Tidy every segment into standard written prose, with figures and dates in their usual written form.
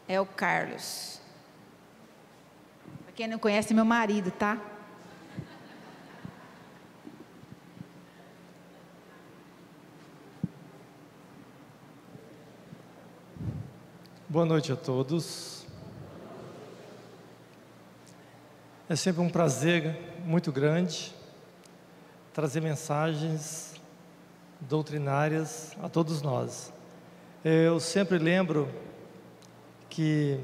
é o Carlos. Para quem não conhece, é meu marido, tá? Boa noite a todos. É sempre um prazer muito grande trazer mensagens doutrinárias a todos nós. Eu sempre lembro que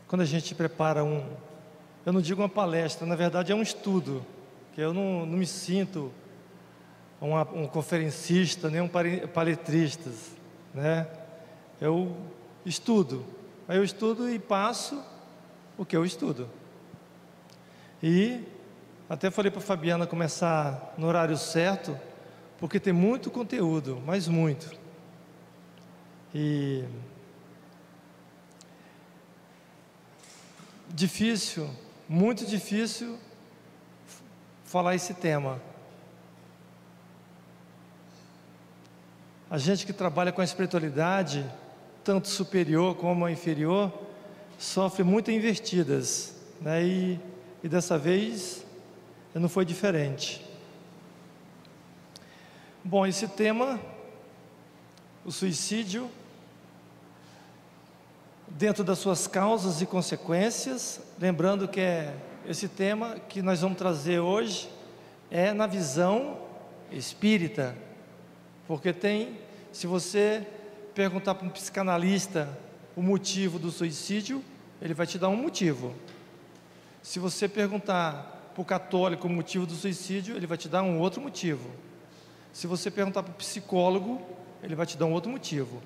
quando a gente prepara eu não digo uma palestra, na verdade é um estudo, que eu não me sinto um conferencista, nem um paletrista, né? Eu estudo, aí eu estudo e passo o que eu estudo. E até falei para a Fabiana começar no horário certo, porque tem muito conteúdo, mas muito. E difícil, muito difícil falar esse tema. A gente que trabalha com a espiritualidade, tanto superior como inferior, sofre muito invertidas, né? E dessa vez não foi diferente. Bom, esse tema, o suicídio, dentro das suas causas e consequências, lembrando que esse tema que nós vamos trazer hoje é na visão espírita, porque se você perguntar para um psicanalista o motivo do suicídio, ele vai te dar um motivo. Se você perguntar para o católico o motivo do suicídio, ele vai te dar um outro motivo. Se você perguntar para o psicólogo, ele vai te dar um outro motivo.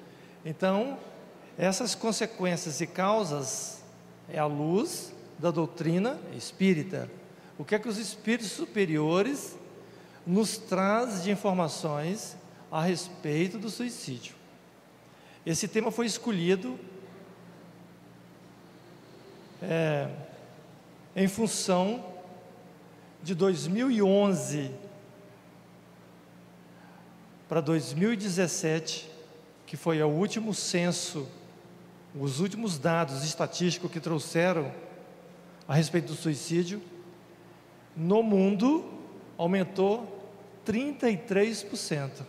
Então, essas consequências e causas é a luz da doutrina espírita. O que é que os espíritos superiores nos traz de informações a respeito do suicídio? Esse tema foi escolhido em função de 2011 para 2017, que foi o último censo, os últimos dados estatísticos que trouxeram a respeito do suicídio. No mundo aumentou 33%.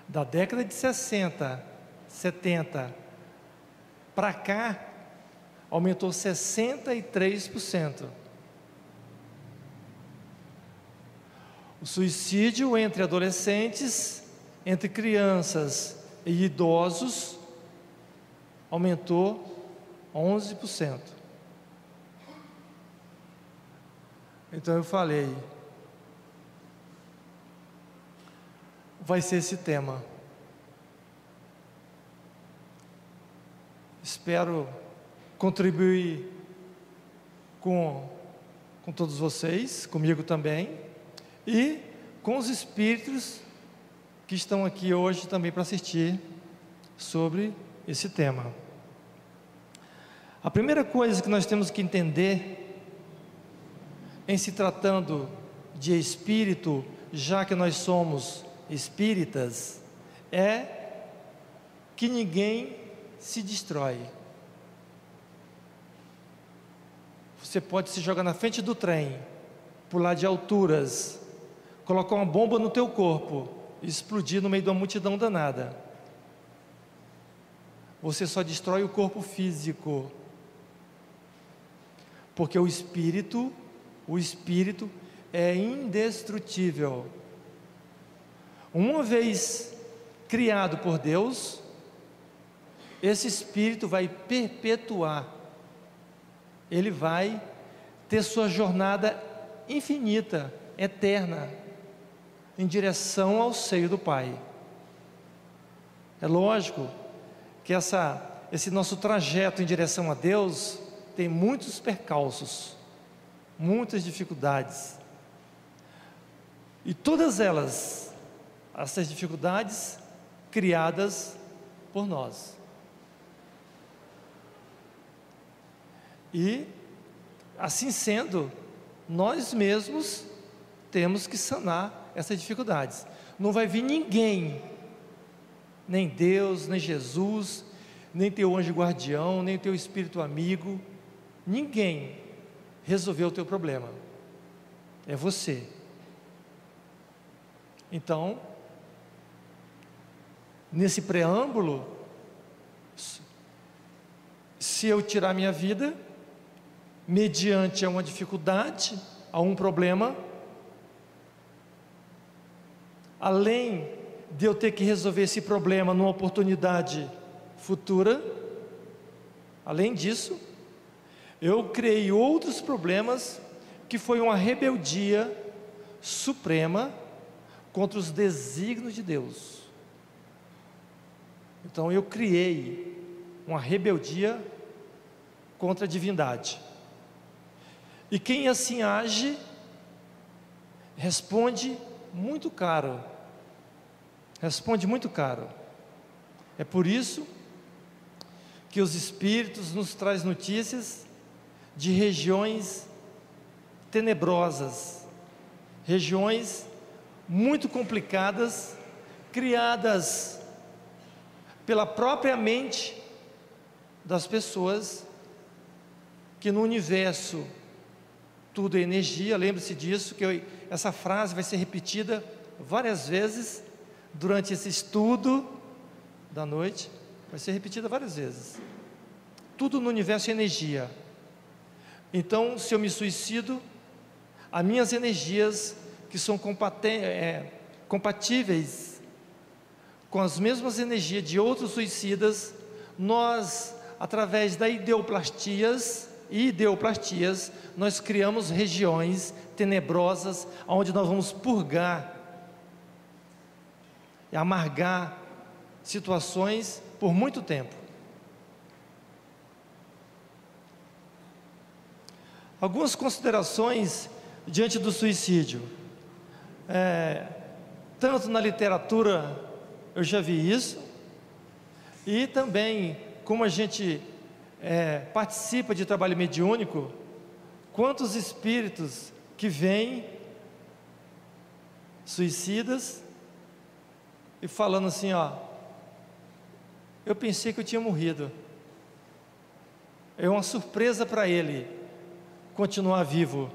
Da década de 60, 70 para cá, aumentou 63%. O suicídio entre adolescentes, entre crianças e idosos, aumentou 11%. Então eu falei, vai ser esse tema. Espero contribuir com todos vocês, comigo também, e com os espíritos que estão aqui hoje também para assistir sobre esse tema. A primeira coisa que nós temos que entender, em se tratando de espírito, já que nós somos espíritas, é que ninguém se destrói. Você pode se jogar na frente do trem, pular de alturas, colocar uma bomba no teu corpo e explodir no meio de uma multidão danada. Você só destrói o corpo físico, porque o espírito é indestrutível. Uma vez criado por Deus, esse espírito vai perpetuar, ele vai ter sua jornada infinita, eterna, em direção ao seio do Pai. É lógico que esse nosso trajeto em direção a Deus tem muitos percalços, muitas dificuldades, e todas essas dificuldades criadas por nós. E assim sendo, nós mesmos temos que sanar essas dificuldades. Não vai vir ninguém nem Deus, nem Jesus, nem teu anjo guardião, nem teu espírito amigo, ninguém resolveu o teu problema, é você. Então, nesse preâmbulo, se eu tirar minha vida, mediante a uma dificuldade, a um problema, além de eu ter que resolver esse problema numa oportunidade futura, além disso, eu criei outros problemas, que foi uma rebeldia suprema contra os desígnios de Deus. Então eu criei uma rebeldia contra a divindade. E quem assim age, responde muito caro. Responde muito caro. É por isso que os Espíritos nos trazem notícias de regiões tenebrosas, regiões muito complicadas, criadas pela própria mente das pessoas, que no universo tudo é energia. Lembre-se disso, que essa frase vai ser repetida várias vezes durante esse estudo da noite, vai ser repetida várias vezes. Tudo no universo é energia. Então, se eu me suicido, as minhas energias, que são compatíveis com as mesmas energias de outros suicidas, nós, através da ideoplastias, nós criamos regiões tenebrosas, onde nós vamos purgar e amargar situações por muito tempo. Algumas considerações diante do suicídio. Tanto na literatura eu já vi isso, e também como a gente participa de trabalho mediúnico, quantos espíritos que vêm suicidas e falando assim, eu pensei que eu tinha morrido. É uma surpresa para ele continuar vivo.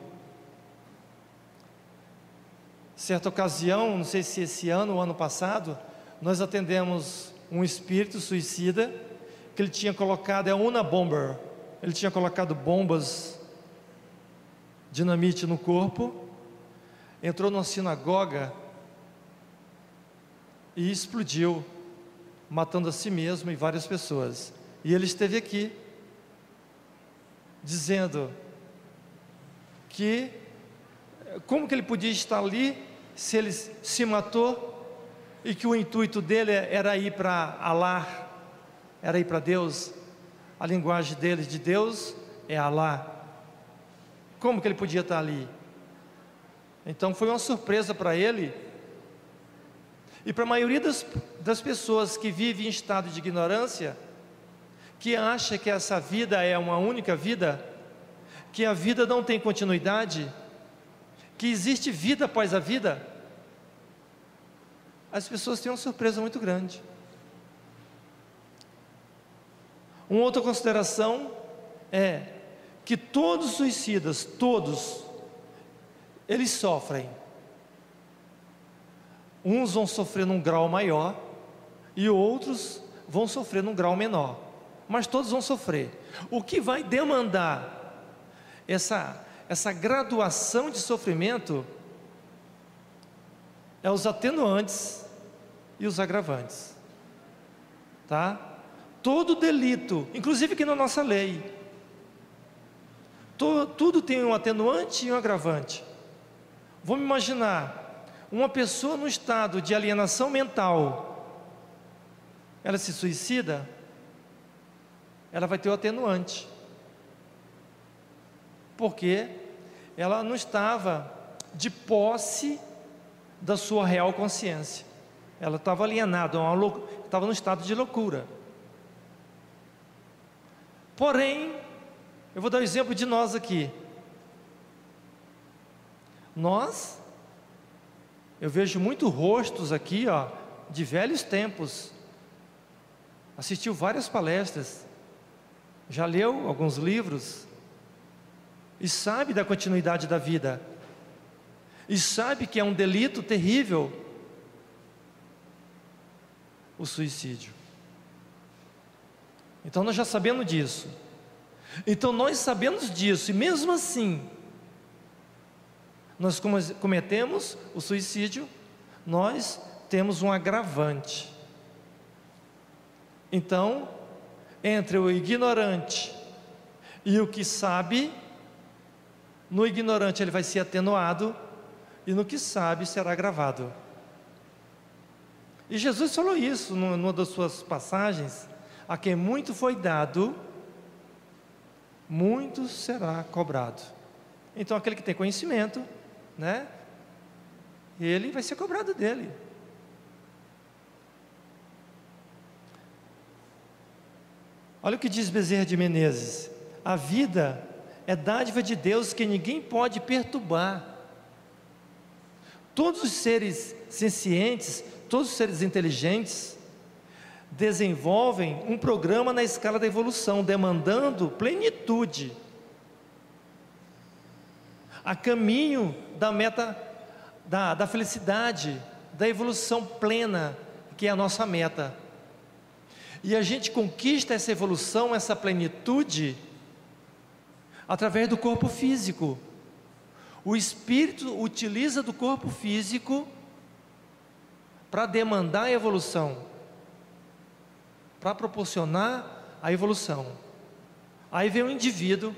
Certa ocasião, não sei se esse ano ou ano passado, nós atendemos um espírito suicida, que ele tinha colocado, Unabomber, ele tinha colocado bombas, dinamite no corpo, entrou numa sinagoga e explodiu, matando a si mesmo e várias pessoas. E ele esteve aqui, dizendo que como que ele podia estar ali, se ele se matou, e que o intuito dele era ir para Alá, era ir para Deus. A linguagem dele de Deus é Alá. Como que ele podia estar ali? Então foi uma surpresa para ele, e para a maioria das pessoas que vivem em estado de ignorância, que acha que essa vida é uma única vida, que a vida não tem continuidade, que existe vida após a vida, as pessoas têm uma surpresa muito grande. Uma outra consideração é que todos os suicidas, todos, eles sofrem. Uns vão sofrer num grau maior e outros vão sofrer num grau menor, mas todos vão sofrer. O que vai demandar essa graduação de sofrimento é os atenuantes e os agravantes, tá? Todo delito, inclusive aqui na nossa lei, tudo tem um atenuante e um agravante. Vamos imaginar uma pessoa no estado de alienação mental, ela se suicida, ela vai ter o atenuante, porque ela não estava de posse da sua real consciência, ela estava alienada, estava no estado de loucura. Porém, eu vou dar o exemplo de nós aqui. Eu vejo muitos rostos aqui, de velhos tempos, assistiu várias palestras, já leu alguns livros, e sabe da continuidade da vida, e sabe que é um delito terrível o suicídio. Então nós já sabemos disso. Então nós sabemos disso, e mesmo assim nós cometemos o suicídio, nós temos um agravante. Então, entre o ignorante e o que sabe, no ignorante ele vai ser atenuado, e no que sabe será agravado. E Jesus falou isso numa das suas passagens: a quem muito foi dado, muito será cobrado. Então aquele que tem conhecimento, né, ele vai ser cobrado dele. Olha o que diz Bezerra de Menezes: a vida é dádiva de Deus que ninguém pode perturbar. Todos os seres sencientes, todos os seres inteligentes desenvolvem um programa na escala da evolução, demandando plenitude, a caminho da meta da felicidade, da evolução plena, que é a nossa meta. E a gente conquista essa evolução, essa plenitude, através do corpo físico. O espírito utiliza do corpo físico para demandar a evolução, para proporcionar a evolução. Aí vem o indivíduo,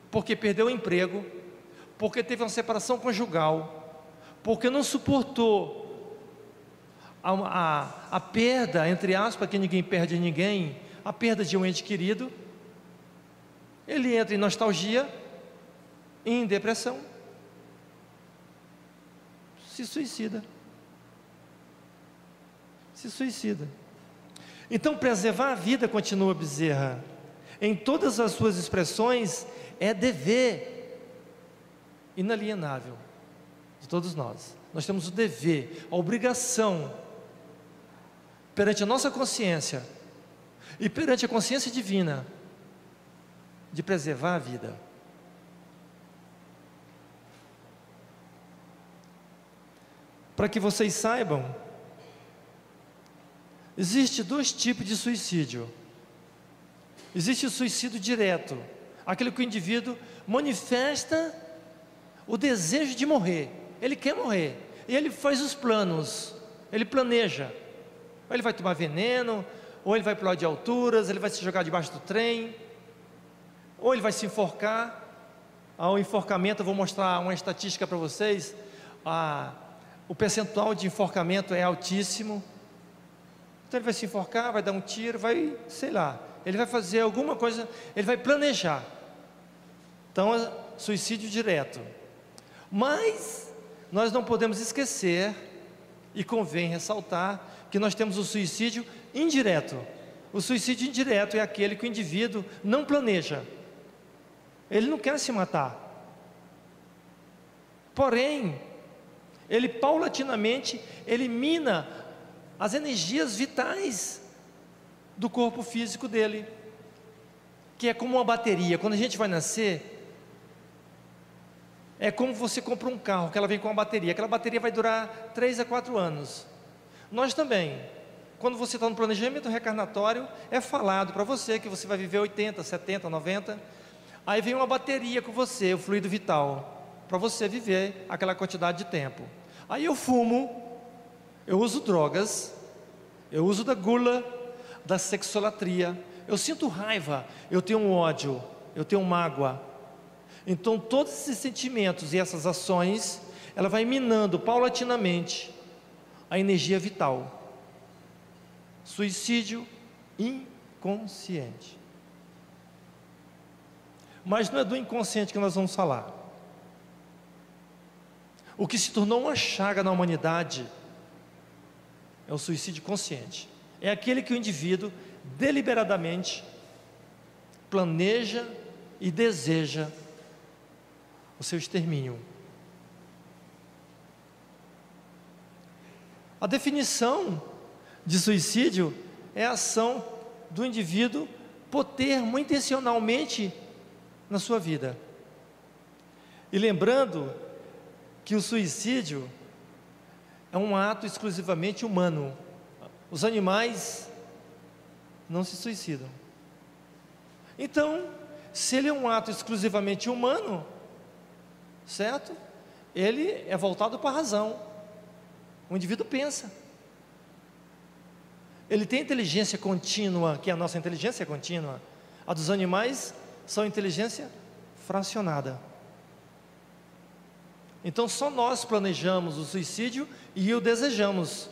porque perdeu o emprego, porque teve uma separação conjugal, porque não suportou a perda, entre aspas, que ninguém perde ninguém, a perda de um ente querido. Ele entra em nostalgia, em depressão, se suicida. Então preservar a vida, continua Bezerra, em todas as suas expressões, é dever inalienável de todos nós. Nós temos o dever, a obrigação, perante a nossa consciência e perante a consciência divina, de preservar a vida. Para que vocês saibam, existe dois tipos de suicídio. Existe o suicídio direto, aquele que o indivíduo manifesta o desejo de morrer, ele quer morrer, e ele faz os planos, ele planeja, ou ele vai tomar veneno, ou ele vai pular de alturas, ele vai se jogar debaixo do trem, ou ele vai se enforcar. Ao enforcamento, eu vou mostrar uma estatística para vocês, o percentual de enforcamento é altíssimo. Então ele vai se enforcar, vai dar um tiro, vai, sei lá, ele vai fazer alguma coisa, ele vai planejar. Então é suicídio direto. Mas nós não podemos esquecer, e convém ressaltar, que nós temos o suicídio indireto. O suicídio indireto é aquele que o indivíduo não planeja, ele não quer se matar, porém ele paulatinamente elimina as energias vitais do corpo físico dele, que é como uma bateria. Quando a gente vai nascer, é como você compra um carro, que ela vem com uma bateria, aquela bateria vai durar 3 a 4 anos. Nós também, quando você está no planejamento reencarnatório, é falado para você que você vai viver 80, 70, 90, aí vem uma bateria com você, o fluido vital, para você viver aquela quantidade de tempo. Aí eu fumo, eu uso drogas, eu uso da gula, da sexolatria, eu sinto raiva, eu tenho um ódio, eu tenho mágoa. Então todos esses sentimentos e essas ações, ela vai minando paulatinamente a energia vital. Suicídio inconsciente. Mas não é do inconsciente que nós vamos falar. O que se tornou uma chaga na humanidade é o suicídio consciente. É aquele que o indivíduo deliberadamente planeja e deseja o seu extermínio. A definição de suicídio é a ação do indivíduo por termo intencionalmente na sua vida. E lembrando que o suicídio é um ato exclusivamente humano. Os animais não se suicidam. Então, se ele é um ato exclusivamente humano, certo? Ele é voltado para a razão. O indivíduo pensa. Ele tem inteligência contínua, que a nossa inteligência é contínua. A dos animais são inteligência fracionada. Então só nós planejamos o suicídio e o desejamos.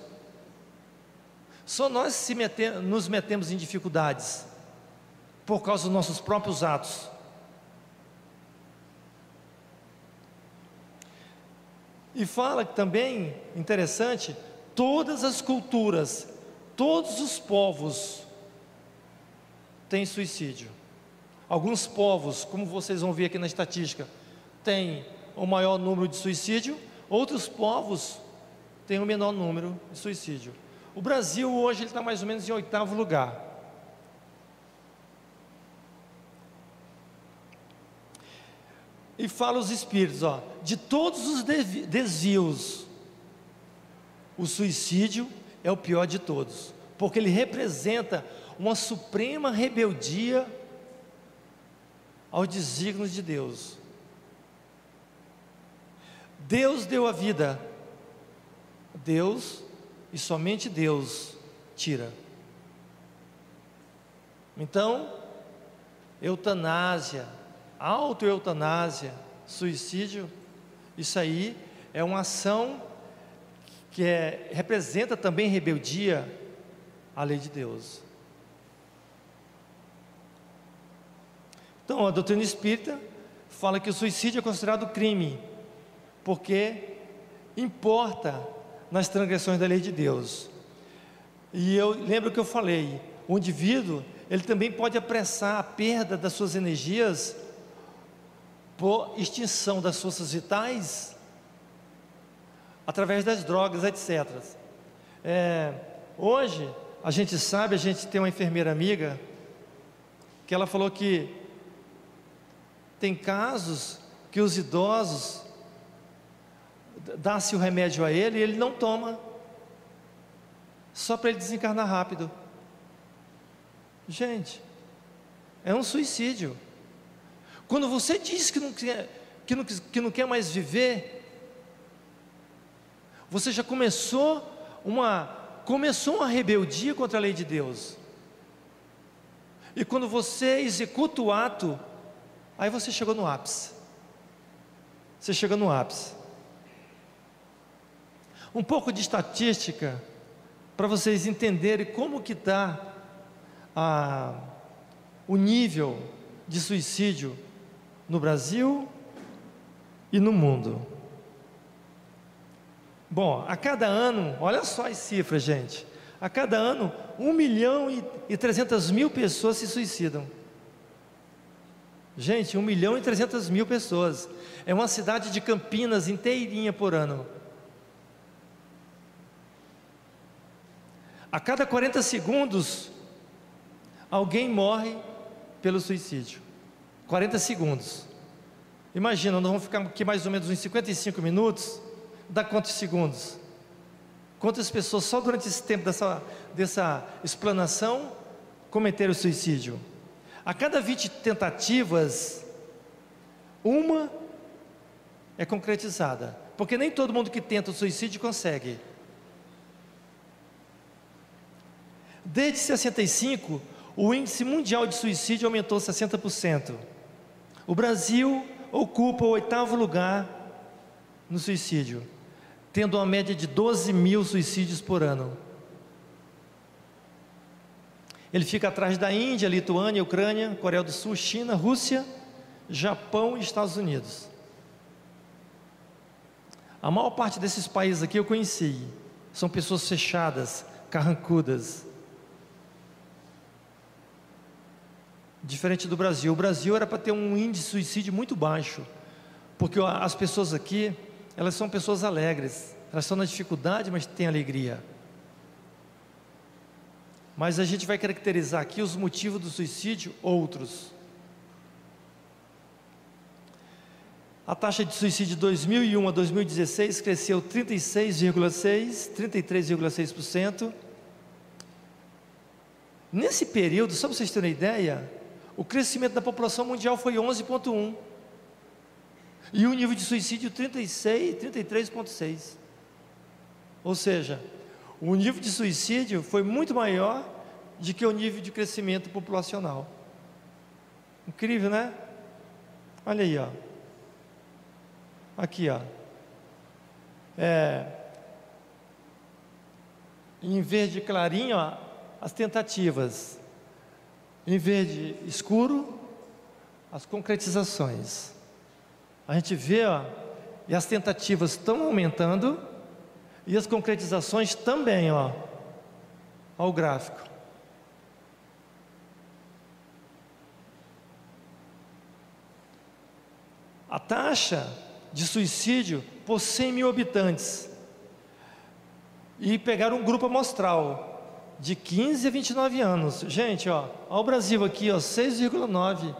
Só nós nos metemos em dificuldades por causa dos nossos próprios atos. E fala também, interessante, todas as culturas, todos os povos têm suicídio. Alguns povos, como vocês vão ver aqui na estatística, têm o maior número de suicídio, outros povos têm o menor número de suicídio. O Brasil hoje está mais ou menos em 8º lugar. E fala os espíritos, de todos os desvios, o suicídio é o pior de todos, porque ele representa uma suprema rebeldia aos desígnios de Deus. Deus deu a vida, Deus e somente Deus tira. Então, eutanásia, autoeutanásia, suicídio, isso aí é uma ação que representa também rebeldia à lei de Deus. Então, a doutrina espírita fala que o suicídio é considerado crime, porque importa nas transgressões da lei de Deus. E eu lembro que eu falei, o indivíduo, ele também pode apressar a perda das suas energias por extinção das forças vitais através das drogas, etc. Hoje, a gente sabe, a gente tem uma enfermeira amiga que ela falou que tem casos que os idosos dá-se o remédio a ele e ele não toma, só para ele desencarnar rápido. Gente, é um suicídio. Quando você diz que não quer mais viver, você já começou uma rebeldia contra a lei de Deus. E quando você executa o ato, aí você chegou no ápice. Você chega no ápice. Um pouco de estatística para vocês entenderem como que está o nível de suicídio no Brasil e no mundo. Bom, a cada ano, olha só as cifras, gente. A cada ano, 1.300.000 pessoas se suicidam. Gente, 1.300.000 pessoas. É uma cidade de Campinas inteirinha por ano. A cada 40 segundos, alguém morre pelo suicídio. 40 segundos. Imagina, nós vamos ficar aqui mais ou menos uns 55 minutos. Dá quantos segundos? Quantas pessoas só durante esse tempo dessa explanação cometeram suicídio? A cada 20 tentativas, uma é concretizada. Porque nem todo mundo que tenta o suicídio consegue. Desde 65, o índice mundial de suicídio aumentou 60%. O Brasil ocupa o 8º lugar no suicídio, tendo uma média de 12.000 suicídios por ano. Ele fica atrás da Índia, Lituânia, Ucrânia, Coreia do Sul, China, Rússia, Japão e Estados Unidos. A maior parte desses países aqui eu conheci. São pessoas fechadas, carrancudas. Diferente do Brasil. O Brasil era para ter um índice de suicídio muito baixo, porque as pessoas aqui, elas são pessoas alegres. Elas estão na dificuldade, mas têm alegria. mas a gente vai caracterizar aqui os motivos do suicídio, outros. A taxa de suicídio de 2001 a 2016 cresceu 33,6%. Nesse período, só para vocês terem uma ideia, o crescimento da população mundial foi 11,1%. E o nível de suicídio 33,6%. Ou seja, o nível de suicídio foi muito maior do que o nível de crescimento populacional. Incrível, né? Olha aí, ó. Aqui, ó. Em verde clarinho, ó, as tentativas. Em verde escuro, as concretizações. A gente vê, ó, e as tentativas estão aumentando e as concretizações também, ó. Olha o gráfico. A taxa de suicídio por 100 mil habitantes. E pegaram um grupo amostral de 15 a 29 anos. Gente, ó, olha o Brasil aqui, ó, 6,9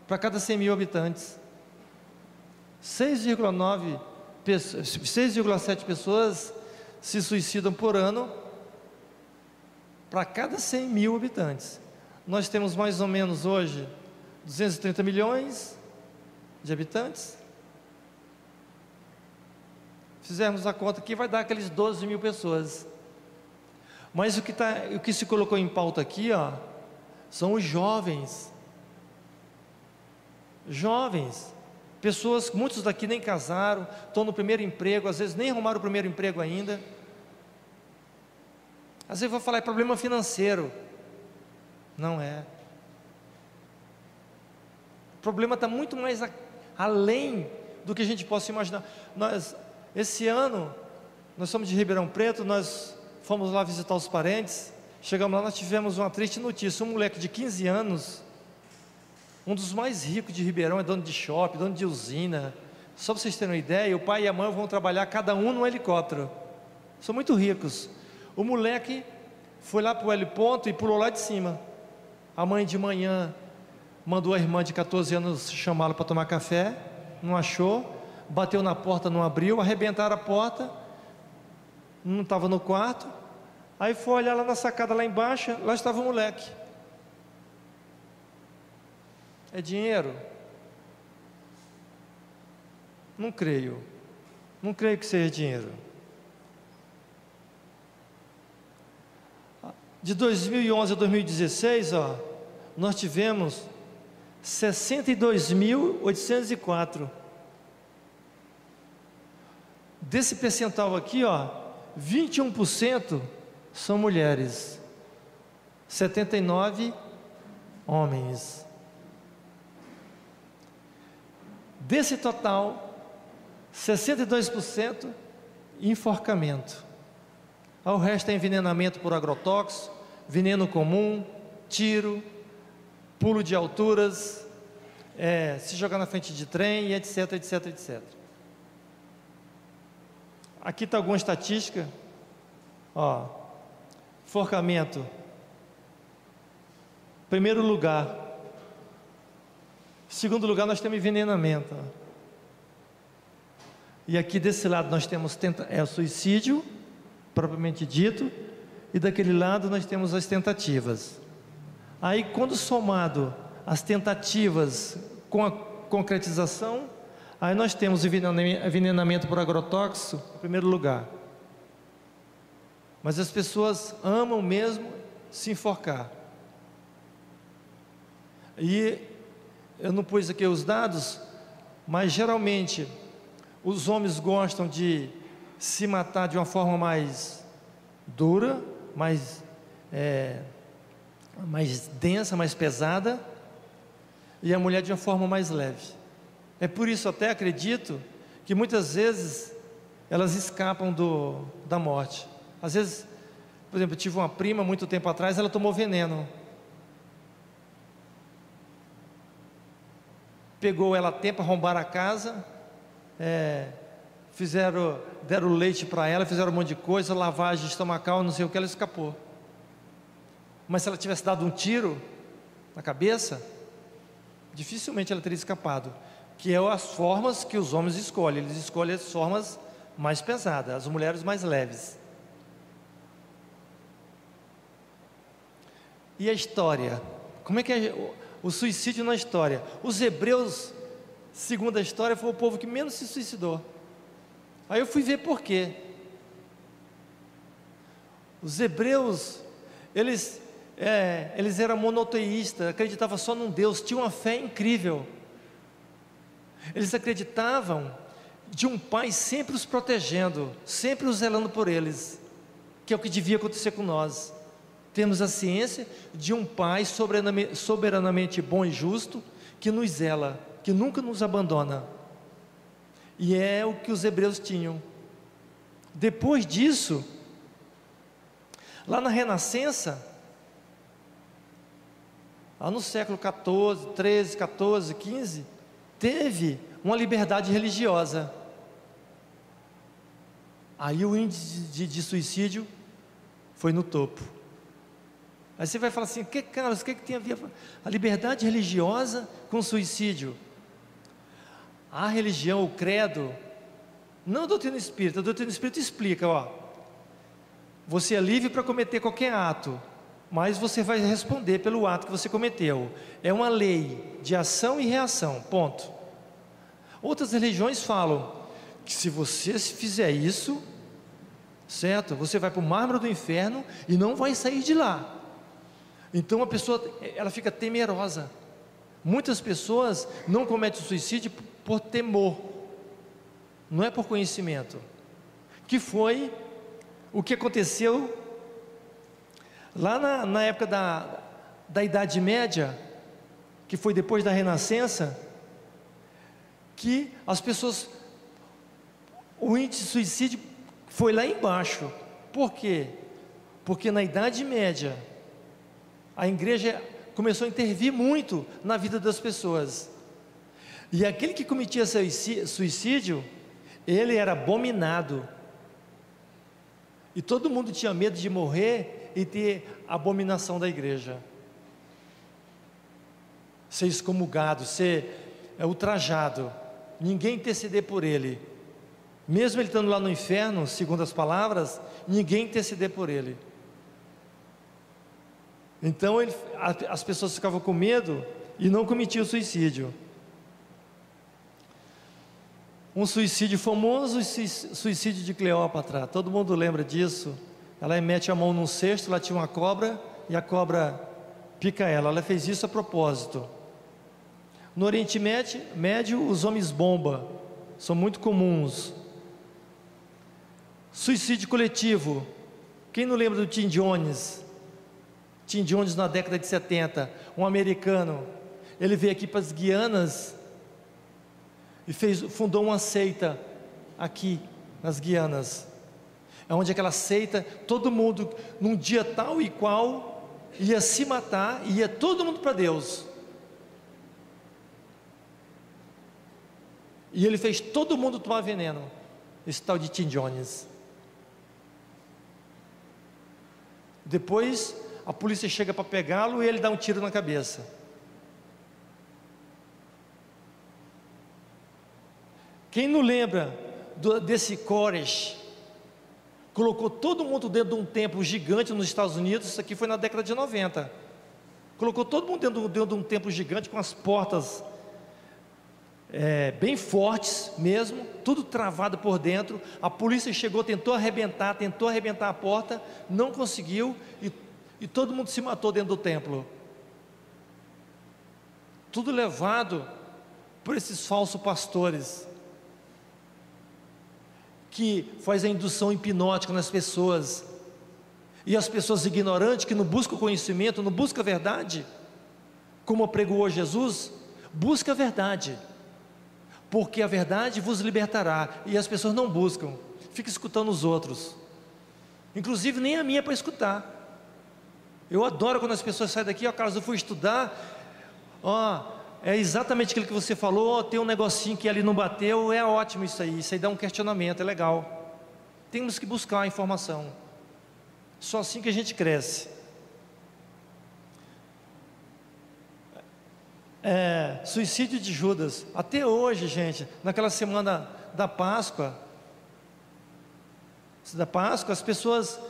para cada 100 mil habitantes. 6,7 pessoas se suicidam por ano para cada 100 mil habitantes. Nós temos mais ou menos hoje 230 milhões de habitantes. Fizermos a conta aqui, vai dar aqueles 12 mil pessoas. Mas o que se colocou em pauta aqui, ó, são os jovens. Jovens. Pessoas, muitos daqui nem casaram, estão no primeiro emprego, às vezes nem arrumaram o primeiro emprego ainda. Às vezes eu vou falar, é problema financeiro. Não é. O problema está muito mais além do que a gente possa imaginar. Esse ano, nós somos de Ribeirão Preto, nós fomos lá visitar os parentes. Chegamos lá, nós tivemos uma triste notícia. Um moleque de 15 anos, um dos mais ricos de Ribeirão, é dono de shopping, dono de usina. Só para vocês terem uma ideia, o pai e a mãe vão trabalhar cada um num helicóptero. São muito ricos. O moleque foi lá para o heliponto e pulou lá de cima. A mãe de manhã mandou a irmã de 14 anos chamá-lo para tomar café, não achou, bateu na porta, não abriu, arrebentaram a porta, não estava no quarto. Aí foi olhar lá na sacada lá embaixo, lá estava o moleque. É dinheiro? Não creio. Não creio que seja dinheiro. De 2011 a 2016, ó, nós tivemos 62.804. Desse percentual aqui, ó, 21% são mulheres, 79 homens. Desse total, 62% enforcamento. O resto é envenenamento por agrotóxico, veneno comum, tiro, pulo de alturas, se jogar na frente de trem, e etc, etc, etc. Aqui está alguma estatística. Ó, enforcamento. Primeiro lugar. Segundo lugar, nós temos envenenamento. E aqui desse lado nós temos o suicídio, propriamente dito, e daquele lado nós temos as tentativas. Aí, quando somado as tentativas com a concretização, aí nós temos envenenamento por agrotóxico em primeiro lugar. Mas as pessoas amam mesmo se enforcar. E eu não pus aqui os dados, mas geralmente os homens gostam de se matar de uma forma mais dura, mais densa, mais pesada, e a mulher de uma forma mais leve. É por isso até acredito que muitas vezes elas escapam da morte. Às vezes, por exemplo, eu tive uma prima muito tempo atrás, ela tomou veneno. Pegou ela a tempo, arrombaram a casa, deram leite para ela, fizeram um monte de coisa, lavagem estomacal, não sei o que, ela escapou. mas se ela tivesse dado um tiro na cabeça, dificilmente ela teria escapado. Que é as formas que os homens escolhem, eles escolhem as formas mais pesadas, as mulheres mais leves. E a história? Como é que é o suicídio na história? Os hebreus, segundo a história, foi o povo que menos se suicidou. Aí eu fui ver por quê. Os hebreus, eles eram monoteístas, acreditavam só num Deus, tinham uma fé incrível. Eles acreditavam de um pai sempre os protegendo, sempre os zelando por eles, que é o que devia acontecer com nós. Temos a ciência de um pai soberanamente bom e justo, que nos zela, que nunca nos abandona. E é o que os hebreus tinham. Depois disso, lá na Renascença, lá no século 14, 13, 14, 15, teve uma liberdade religiosa. Aí o índice de suicídio foi no topo. Aí você vai falar assim, Carlos, o que tem a ver a liberdade religiosa com suicídio? A religião, o credo, não a doutrina espírita. A doutrina espírita explica, você é livre para cometer qualquer ato, mas você vai responder pelo ato que você cometeu. É uma lei de ação e reação, ponto. Outras religiões falam que se você fizer isso, certo? Você vai para o mármore do inferno e não vai sair de lá. Então a pessoa, ela fica temerosa. Muitas pessoas não cometem suicídio por temor, não é por conhecimento. Que foi o que aconteceu lá na época da Idade Média, que foi depois da Renascença, que as pessoas, o índice de suicídio foi lá embaixo. Por quê? Porque na Idade Média a igreja começou a intervir muito na vida das pessoas, e aquele que cometia suicídio, ele era abominado, e todo mundo tinha medo de morrer e ter a abominação da igreja, ser excomungado, ser ultrajado, ninguém interceder por ele, mesmo ele estando lá no inferno, segundo as palavras, ninguém interceder por ele. Então as pessoas ficavam com medo e não cometiam suicídio. Um suicídio famoso, o suicídio de Cleópatra, todo mundo lembra disso. Ela mete a mão num cesto, lá tinha uma cobra, e a cobra pica ela fez isso a propósito. No Oriente Médio, os homens bomba são muito comuns. Suicídio coletivo, quem não lembra do Tim Jones? Tim Jones na década de 70, um americano, ele veio aqui para as Guianas e fundou uma seita aqui nas Guianas, onde aquela seita, todo mundo num dia tal e qual ia se matar, ia todo mundo para Deus, e ele fez todo mundo tomar veneno, esse tal de Tim Jones. Depois a polícia chega para pegá-lo e ele dá um tiro na cabeça. Quem não lembra desse Koresh? Colocou todo mundo dentro de um templo gigante nos Estados Unidos. Isso aqui foi na década de 90. Colocou todo mundo dentro de um templo gigante, com as portas bem fortes mesmo, tudo travado por dentro. A polícia chegou, tentou arrebentar a porta, não conseguiu, e todo mundo se matou dentro do templo. Tudo levado por esses falsos pastores, que faz a indução hipnótica nas pessoas, e as pessoas ignorantes, que não buscam conhecimento, não buscam a verdade, como pregou Jesus, busca a verdade, porque a verdade vos libertará, e as pessoas não buscam, fica escutando os outros, inclusive nem a minha é para escutar. Eu adoro quando as pessoas saem daqui, Carlos, eu fui estudar, é exatamente aquilo que você falou, tem um negocinho que ali não bateu, é ótimo isso aí dá um questionamento, é legal. Temos que buscar a informação, só assim que a gente cresce. suicídio de Judas. Até hoje, gente, naquela semana da Páscoa, as pessoas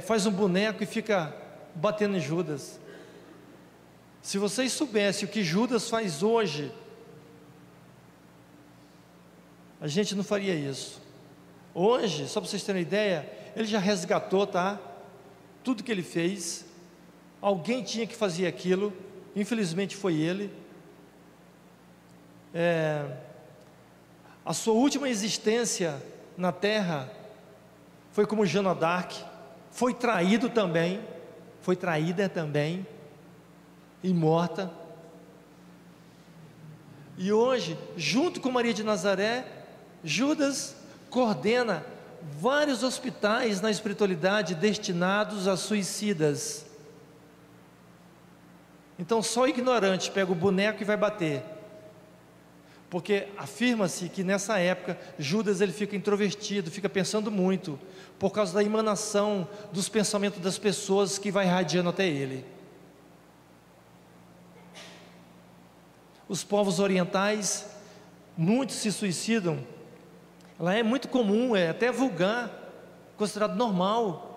fazem um boneco e fica batendo em Judas. Se vocês soubessem o que Judas faz hoje, a gente não faria isso. Hoje, só para vocês terem uma ideia, ele já resgatou, tá? Tudo que ele fez. Alguém tinha que fazer aquilo. Infelizmente foi ele. A sua última existência na terra foi como Joana d'Arc. Foi traído também. Foi traída também. E morta. E hoje, junto com Maria de Nazaré, Judas coordena vários hospitais na espiritualidade destinados a suicidas. Então só o ignorante pega o boneco e vai bater, porque afirma-se que nessa época Judas ele fica introvertido, fica pensando muito, por causa da emanação dos pensamentos das pessoas que vai irradiando até ele. Os povos orientais, muitos se suicidam. Lá é muito comum, é até vulgar, considerado normal.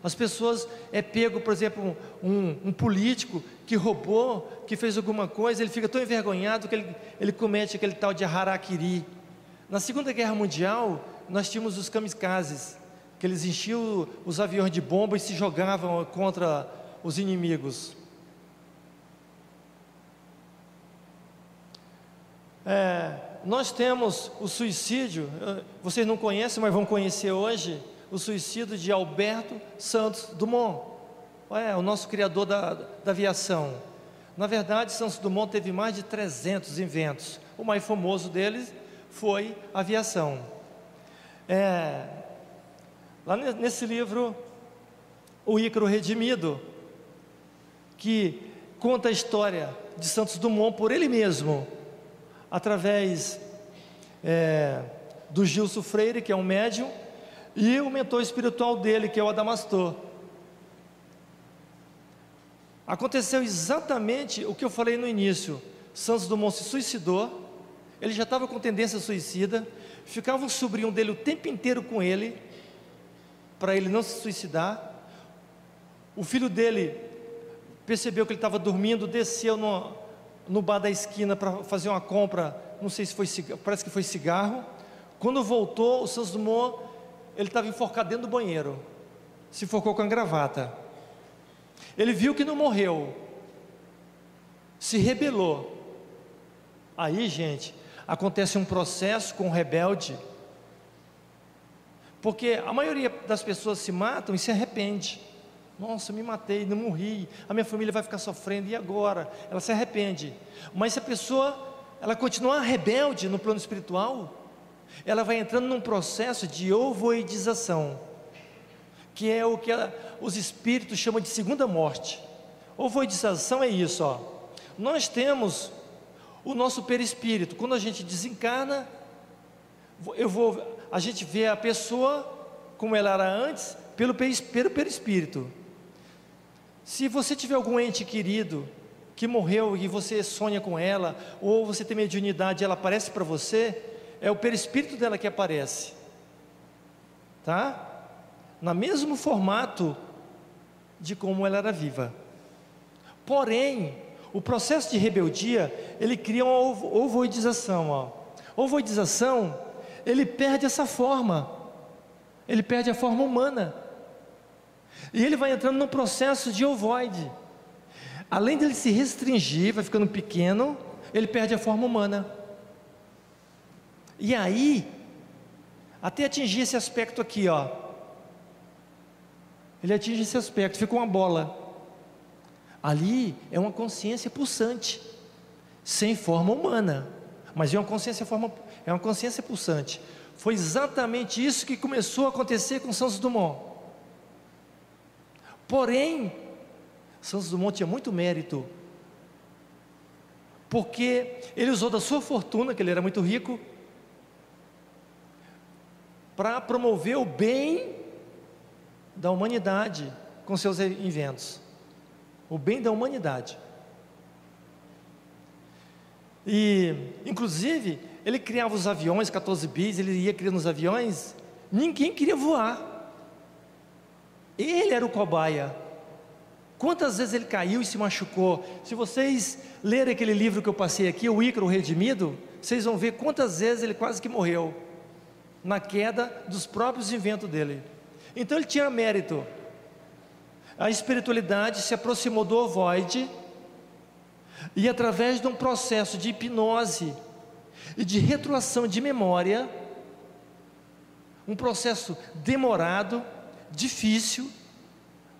As pessoas pego, por exemplo, um político que roubou, que fez alguma coisa, ele fica tão envergonhado que ele comete aquele tal de harakiri. Na Segunda Guerra Mundial, nós tínhamos os kamikazes, que eles enchiam os aviões de bomba e se jogavam contra os inimigos. Nós temos o suicídio, vocês não conhecem, mas vão conhecer hoje, o suicídio de Alberto Santos Dumont, o nosso criador da aviação. Na verdade, Santos Dumont teve mais de 300 inventos, o mais famoso deles foi a aviação. Lá nesse livro, O Ícaro Redimido, que conta a história de Santos Dumont por ele mesmo, através do Gilson Freire, que é um médium, e o mentor espiritual dele, que é o Adamastor. Aconteceu exatamente o que eu falei no início. Santos Dumont se suicidou, ele já estava com tendência suicida, ficava um sobrinho dele o tempo inteiro com ele, para ele não se suicidar. O filho dele percebeu que ele estava dormindo, desceu no bar da esquina para fazer uma compra, não sei se foi cigarro, parece que foi cigarro. Quando voltou, o Santos Dumont, ele estava enforcado dentro do banheiro, se enforcou com a gravata. Ele viu que não morreu, se rebelou. Aí, gente, acontece um processo com o rebelde, porque a maioria das pessoas se matam e se arrepende. Nossa, eu me matei, não morri, a minha família vai ficar sofrendo, e agora? Ela se arrepende. Mas se a pessoa, ela continuar rebelde no plano espiritual, ela vai entrando num processo de ovoidização, que é o que os espíritos chamam de segunda morte. Ovoidização é isso, nós temos o nosso perispírito. Quando a gente desencarna, a gente vê a pessoa como ela era antes, pelo perispírito. Se você tiver algum ente querido que morreu e você sonha com ela, ou você tem mediunidade e ela aparece para você, é o perispírito dela que aparece, tá? No mesmo formato de como ela era viva. Porém, o processo de rebeldia, ele cria uma ovoidização. Ovoidização, ele perde essa forma, ele perde a forma humana, e ele vai entrando num processo de ovoide. Além dele se restringir, vai ficando pequeno, ele perde a forma humana. E aí, até atingir esse aspecto aqui, ele atinge esse aspecto, fica uma bola. Ali é uma consciência pulsante, sem forma humana, mas é uma consciência pulsante. Foi exatamente isso que começou a acontecer com Santos Dumont. Porém, Santos Dumont tinha muito mérito, porque ele usou da sua fortuna, que ele era muito rico, para promover o bem da humanidade com seus inventos, o bem da humanidade. E, inclusive, ele criava os aviões, 14 bis, ele ia criando os aviões, ninguém queria voar. Ele era o cobaia. Quantas vezes ele caiu e se machucou? Se vocês lerem aquele livro que eu passei aqui, o Ícaro Redimido, vocês vão ver quantas vezes ele quase que morreu, na queda dos próprios inventos dele. Então ele tinha mérito. A espiritualidade se aproximou do ovoide, e através de um processo de hipnose e de retroação de memória, um processo demorado, difícil,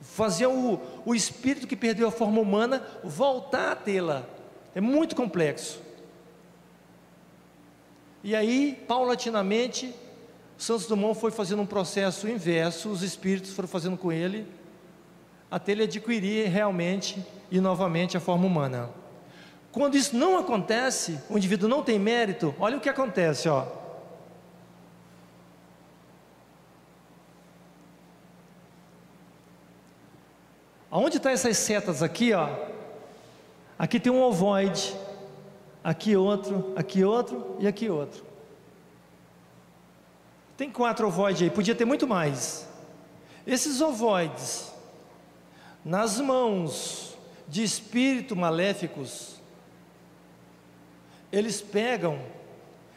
fazer o espírito que perdeu a forma humana voltar a tê-la. É muito complexo. E aí, paulatinamente, Santos Dumont foi fazendo um processo inverso, os espíritos foram fazendo com ele, até ele adquirir realmente e novamente a forma humana. Quando isso não acontece, o indivíduo não tem mérito, olha o que acontece, ó. Aonde estão essas setas aqui, ó? Aqui tem um ovoide, aqui outro e aqui outro. Tem 4 ovoides aí, podia ter muito mais. Esses ovoides, nas mãos de espíritos maléficos, eles pegam,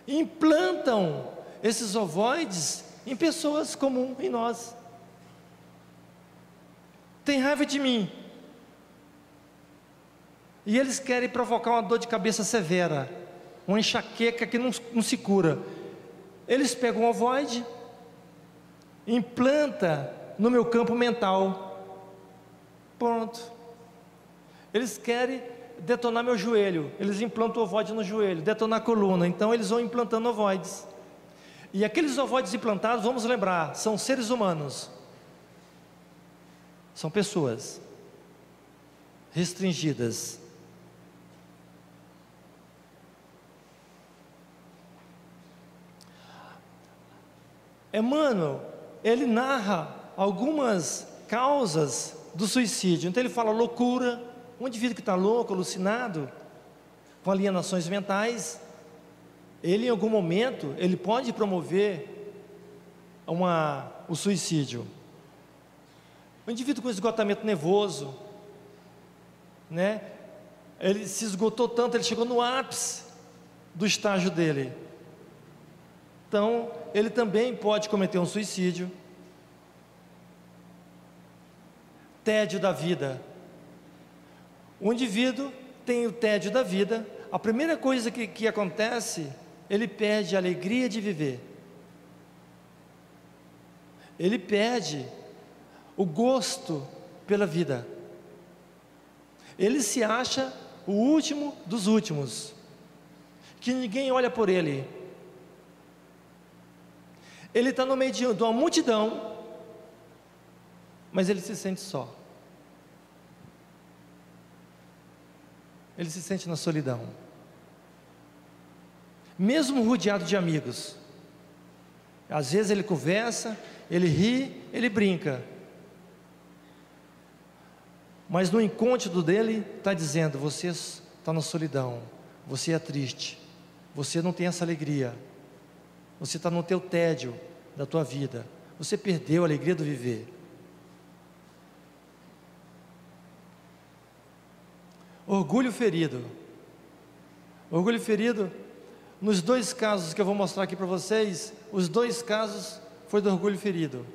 implantam esses ovoides em pessoas comuns, em nós. Tem raiva de mim, e eles querem provocar uma dor de cabeça severa, uma enxaqueca que não se cura. Eles pegam um ovoide, implanta no meu campo mental, pronto. Eles querem detonar meu joelho, eles implantam o ovoide no joelho, detonar a coluna, então eles vão implantando ovoides. E aqueles ovoides implantados, vamos lembrar, são seres humanos, são pessoas restringidas. Emmanuel, ele narra algumas causas do suicídio. Então ele fala loucura, um indivíduo que está louco, alucinado, com alienações mentais, ele em algum momento, ele pode promover o suicídio. O indivíduo com esgotamento nervoso, né? Ele se esgotou tanto, ele chegou no ápice do estágio dele. Então, ele também pode cometer um suicídio. Tédio da vida. O indivíduo tem o tédio da vida, a primeira coisa que acontece, ele perde a alegria de viver. Ele perde o gosto pela vida. Ele se acha o último dos últimos, que ninguém olha por ele. Ele está no meio de uma multidão, mas ele se sente só. Ele se sente na solidão, mesmo rodeado de amigos. Às vezes ele conversa, ele ri, ele brinca, mas no encontro dele está dizendo: você está na solidão, você é triste, você não tem essa alegria, você está no teu tédio da tua vida, você perdeu a alegria do viver. Orgulho ferido. Orgulho ferido, nos 2 casos que eu vou mostrar aqui para vocês, os 2 casos foi do orgulho ferido.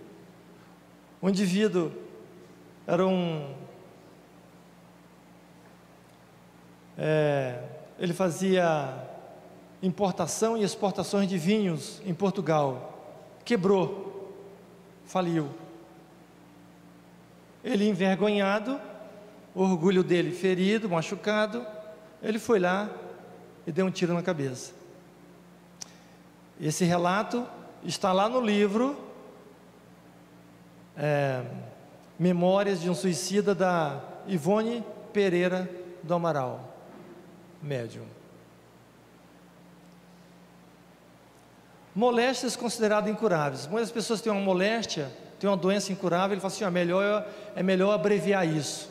O indivíduo era ele fazia importação e exportações de vinhos em Portugal, quebrou, faliu. Ele envergonhado, o orgulho dele ferido, machucado, ele foi lá e deu um tiro na cabeça. Esse relato está lá no livro Memórias de um Suicida, da Ivone Pereira do Amaral, médium. Moléstias consideradas incuráveis. Muitas pessoas têm uma moléstia, têm uma doença incurável, ele fala assim: é melhor abreviar isso.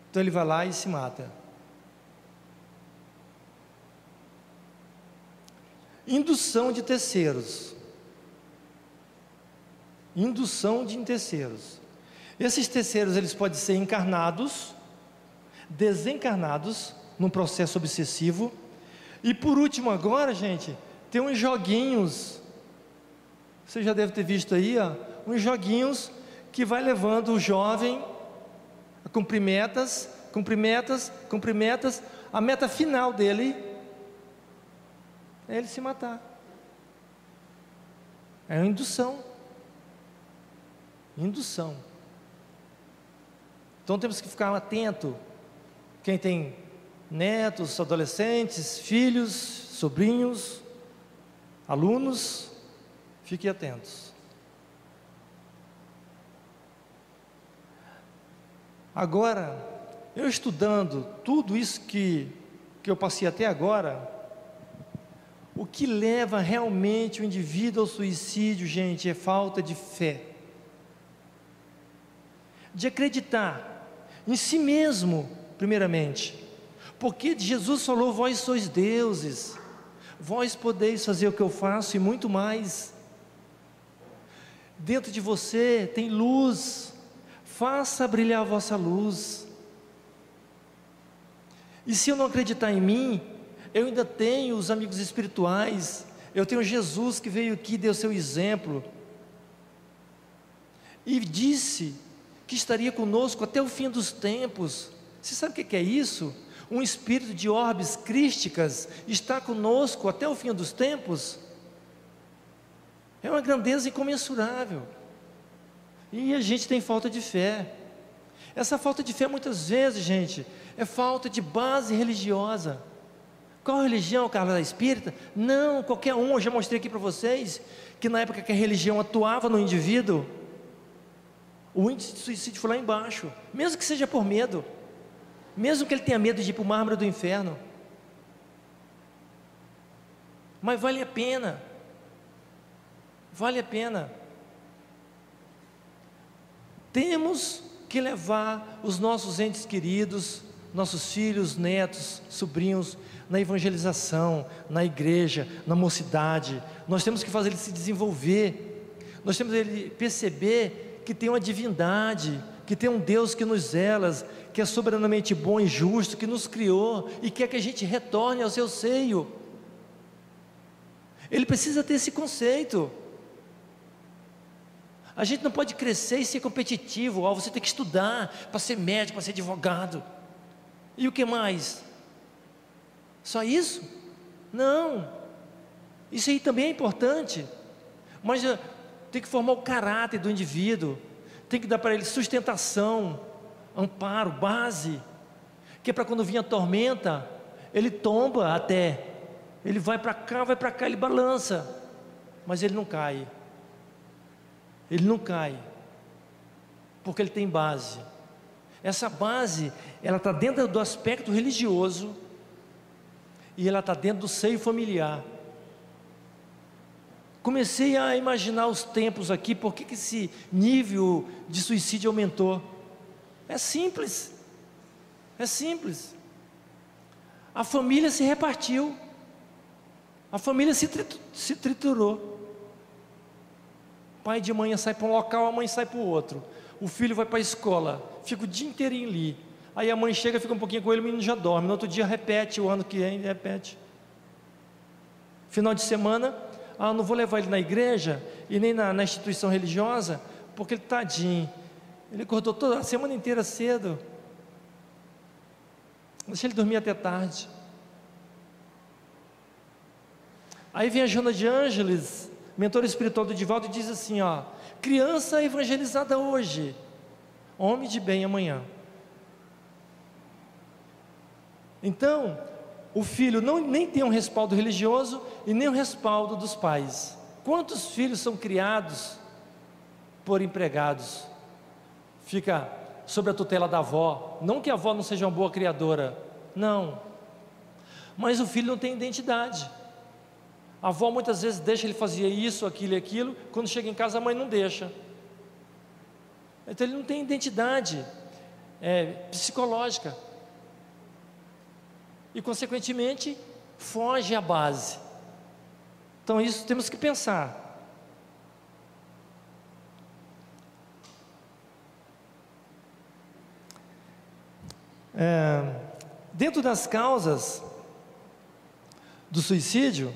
Então ele vai lá e se mata. Indução de terceiros. Indução de terceiros. Esses terceiros, eles podem ser encarnados, desencarnados, num processo obsessivo. E por último agora, gente, tem uns joguinhos. Você já deve ter visto aí, ó, uns joguinhos que vai levando o jovem a cumprir metas, cumprir metas, cumprir metas. A meta final dele é ele se matar. É uma indução. Indução. Então temos que ficar atento. Quem tem netos, adolescentes, filhos, sobrinhos, alunos, fiquem atentos. Agora, eu estudando tudo isso que eu passei até agora, o que leva realmente o indivíduo ao suicídio, gente, é falta de fé. De acreditar em si mesmo, primeiramente. Porque Jesus falou: vós sois deuses, vós podeis fazer o que eu faço e muito mais. Dentro de você tem luz, faça brilhar a vossa luz. E se eu não acreditar em mim, eu ainda tenho os amigos espirituais, eu tenho Jesus que veio aqui, deu seu exemplo, e disse que estaria conosco até o fim dos tempos. Você sabe o que é isso? Um espírito de orbes crísticas está conosco até o fim dos tempos. É uma grandeza incomensurável. E a gente tem falta de fé. Essa falta de fé muitas vezes, gente, é falta de base religiosa. Qual religião, Carla? Espírita? Não, qualquer um. Eu já mostrei aqui para vocês que na época que a religião atuava no indivíduo, o índice de suicídio foi lá embaixo, mesmo que seja por medo, mesmo que ele tenha medo de ir para o mármore do inferno. Mas vale a pena. Vale a pena. Temos que levar os nossos entes queridos, nossos filhos, netos, sobrinhos, na evangelização, na igreja, na mocidade. Nós temos que fazer ele se desenvolver. Nós temos que ele perceber que tem uma divindade, que tem um Deus que nos zela, que é soberanamente bom e justo, que nos criou e quer que a gente retorne ao seu seio. Ele precisa ter esse conceito. A gente não pode crescer e ser competitivo. Você tem que estudar para ser médico, para ser advogado. E o que mais? Só isso? Não. Isso aí também é importante. Mas tem que formar o caráter do indivíduo. Tem que dar para ele sustentação, amparo, base. Que é para quando vir a tormenta, ele tomba até. Ele vai para cá, ele balança. Mas ele não cai. Ele não cai. Porque ele tem base. Essa base, ela está dentro do aspecto religioso e ela está dentro do seio familiar. Comecei a imaginar os tempos aqui, por que esse nível de suicídio aumentou? É simples. É simples. A família se repartiu. A família se triturou. Pai de manhã sai para um local, a mãe sai para o outro. O filho vai para a escola, fica o dia inteirinho ali. Aí a mãe chega, fica um pouquinho com ele, o menino já dorme. No outro dia repete, o ano que vem repete. Final de semana, não vou levar ele na igreja e nem na instituição religiosa, porque ele tadinho. Ele acordou toda a semana inteira cedo. Deixa ele dormir até tarde. Aí vem a Joana de Ângeles, mentora espiritual do Divaldo, e diz assim: criança evangelizada hoje, homem de bem amanhã. Então, o filho nem tem um respaldo religioso e nem um respaldo dos pais. Quantos filhos são criados por empregados? Fica sob a tutela da avó. Não que a avó não seja uma boa criadora, não. Mas o filho não tem identidade. A avó muitas vezes deixa ele fazer isso, aquilo e aquilo. Quando chega em casa a mãe não deixa. Então ele não tem identidade psicológica. E consequentemente foge à base. Então isso temos que pensar. Dentro das causas do suicídio,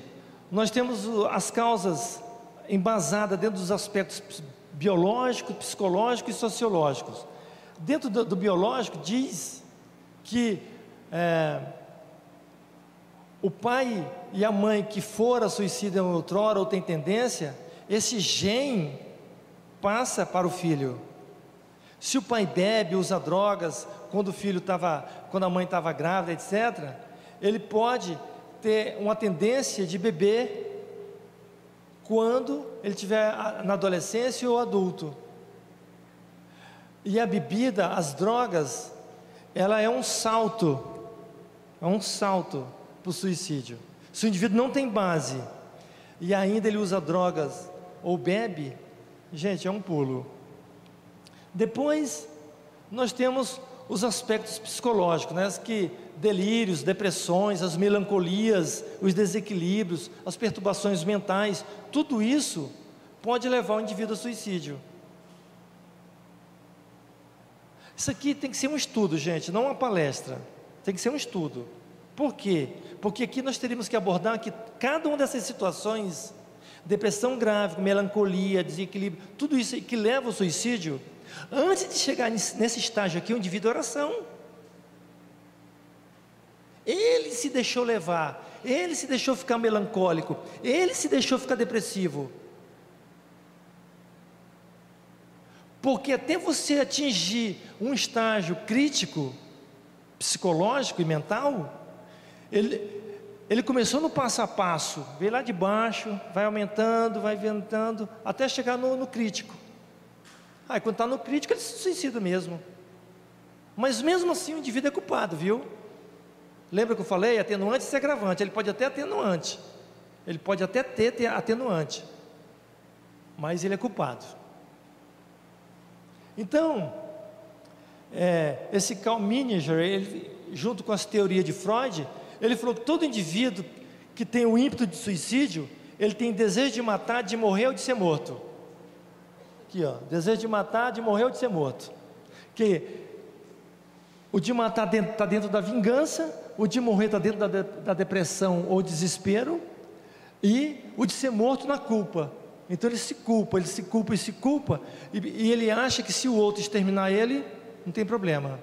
nós temos as causas embasadas dentro dos aspectos biológicos, psicológicos e sociológicos. Dentro do biológico diz que o pai e a mãe que fora suicida outrora ou tem tendência, esse gene passa para o filho. Se o pai bebe, usa drogas, quando a mãe estava grávida, etc., ele pode ter uma tendência de beber quando ele estiver na adolescência ou adulto. E a bebida, as drogas, ela é um salto para o suicídio. Se o indivíduo não tem base e ainda ele usa drogas ou bebe, gente, é um pulo. Depois nós temos os aspectos psicológicos, né? Que delírios, depressões, as melancolias, os desequilíbrios, as perturbações mentais, tudo isso pode levar o indivíduo ao suicídio. Isso aqui tem que ser um estudo, gente, não uma palestra. Tem que ser um estudo. Por quê? Porque aqui nós teríamos que abordar que cada uma dessas situações, depressão grave, melancolia, desequilíbrio, tudo isso que leva ao suicídio, antes de chegar nesse estágio aqui, o indivíduo é oração. Ele se deixou levar, ele se deixou ficar melancólico, ele se deixou ficar depressivo. Porque até você atingir um estágio crítico, psicológico e mental, ele começou no passo a passo, veio lá de baixo, vai aumentando, até chegar no crítico. Aí quando está no crítico, ele se suicida mesmo. Mas mesmo assim o indivíduo é culpado, viu? Lembra que eu falei? Atenuante e agravante. Ele pode até atenuante, ele pode até ter atenuante, mas ele é culpado. Então, esse Carl Menninger, ele, junto com as teorias de Freud, ele falou que todo indivíduo que tem o ímpeto de suicídio, ele tem desejo de matar, de morrer ou de ser morto. Aqui, ó, desejo de matar, de morrer ou de ser morto. Que o de matar está dentro da vingança, o de morrer está dentro da depressão ou desespero, e o de ser morto na culpa. Então ele se culpa, e ele acha que se o outro exterminar ele, não tem problema.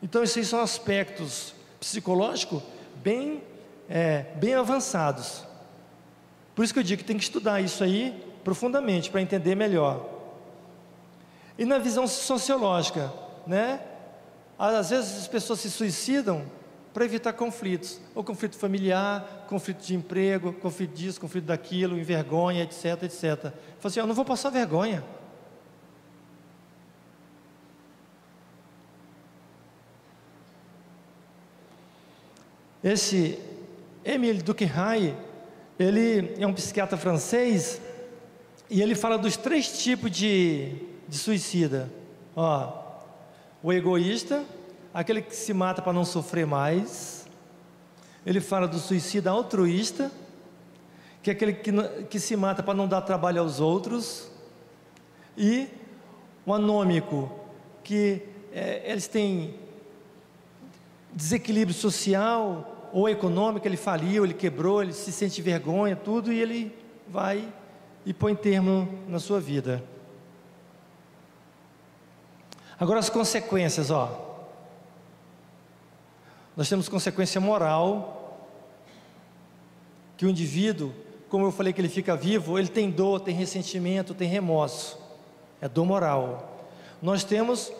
Então esses são aspectos psicológicos bem avançados. Por isso que eu digo que tem que estudar isso aí profundamente, para entender melhor. E na visão sociológica, né? Às vezes as pessoas se suicidam para evitar conflitos, ou conflito familiar, conflito de emprego, conflito disso, conflito daquilo, envergonha, etc, etc. Fala assim, eu não vou passar vergonha. Esse Émile Durkheim, ele é um psiquiatra francês, e ele fala dos 3 tipos de suicida. Ó, o egoísta, aquele que se mata para não sofrer mais. Ele fala do suicida altruísta, que é aquele que se mata para não dar trabalho aos outros. E o anômico, que eles têm desequilíbrio social ou econômico, ele faliu, ele quebrou, ele se sente vergonha, tudo, e ele vai e põe termo na sua vida. Agora as consequências, ó. Nós temos consequência moral, que o indivíduo, como eu falei que ele fica vivo, ele tem dor, tem ressentimento, tem remorso, é dor moral. Nós temos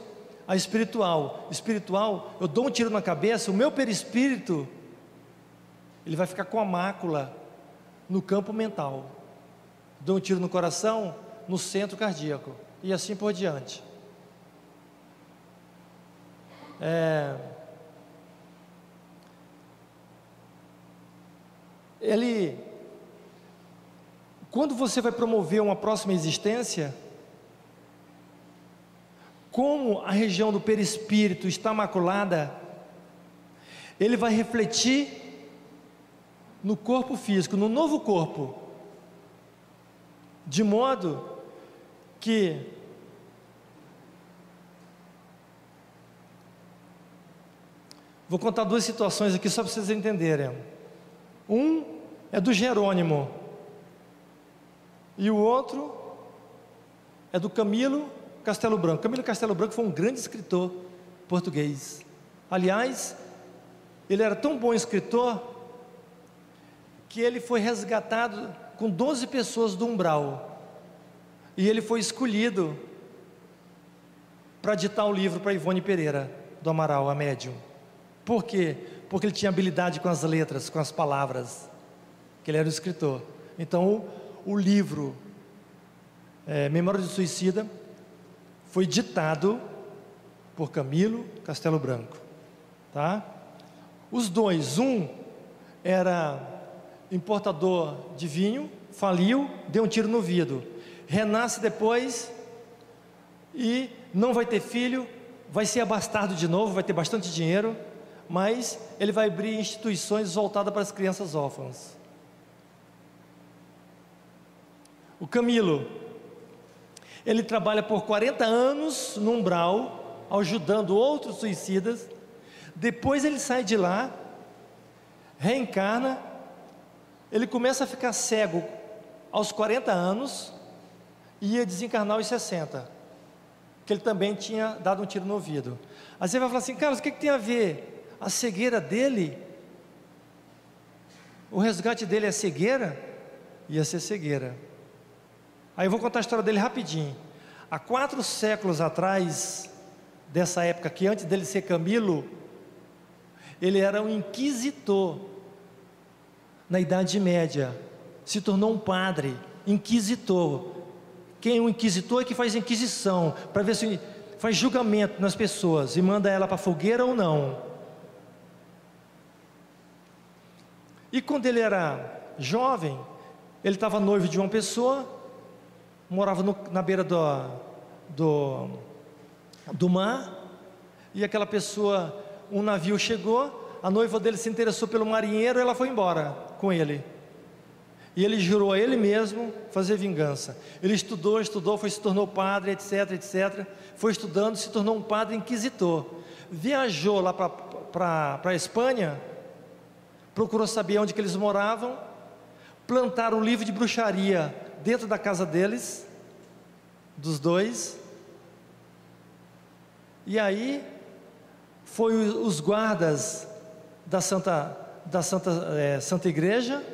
a espiritual. Espiritual, eu dou um tiro na cabeça, o meu perispírito, ele vai ficar com a mácula no campo mental. Dou um tiro no coração, no centro cardíaco, e assim por diante. Quando você vai promover uma próxima existência, como a região do perispírito está maculada, ele vai refletir no corpo físico, no novo corpo, de modo que vou contar duas situações aqui só para vocês entenderem. Um é do Jerônimo e o outro é do Camilo Castelo Branco. Camilo Castelo Branco foi um grande escritor português. Aliás, ele era tão bom escritor que ele foi resgatado com 12 pessoas do umbral, e ele foi escolhido para ditar o livro para Ivone Pereira do Amaral, a médium. Por quê? Porque ele tinha habilidade com as letras, com as palavras, que ele era o escritor. Então o livro Memória do Suicida foi ditado por Camilo Castelo Branco, tá? Os dois, um era importador de vinho, faliu, deu um tiro no vidro, renasce depois e não vai ter filho, vai ser abastado de novo, vai ter bastante dinheiro, mas ele vai abrir instituições voltadas para as crianças órfãs. O Camilo, ele trabalha por 40 anos no umbral, ajudando outros suicidas. Depois ele sai de lá, reencarna, ele começa a ficar cego aos 40 anos e ia desencarnar aos 60, que ele também tinha dado um tiro no ouvido. Aí você vai falar assim: Carlos, o que tem a ver a cegueira dele? O resgate dele é cegueira? Ia ser cegueira. Aí eu vou contar a história dele rapidinho. Há 4 séculos atrás, dessa época aqui, antes dele ser Camilo, ele era um inquisitor. Na Idade Média, se tornou um padre, inquisitor. Quem é um inquisitor é que faz inquisição, para ver se faz julgamento nas pessoas e manda ela para a fogueira ou não. E quando ele era jovem, ele estava noivo de uma pessoa, morava na beira do mar, e aquela pessoa, um navio chegou, a noiva dele se interessou pelo marinheiro, ela foi embora com ele, e ele jurou a ele mesmo fazer vingança. Ele estudou, se tornou padre, etc, foi estudando, se tornou um padre inquisitor, viajou lá para a Espanha, procurou saber onde que eles moravam, plantaram um livro de bruxaria dentro da casa deles, dos dois, e aí foi os guardas da Santa Igreja,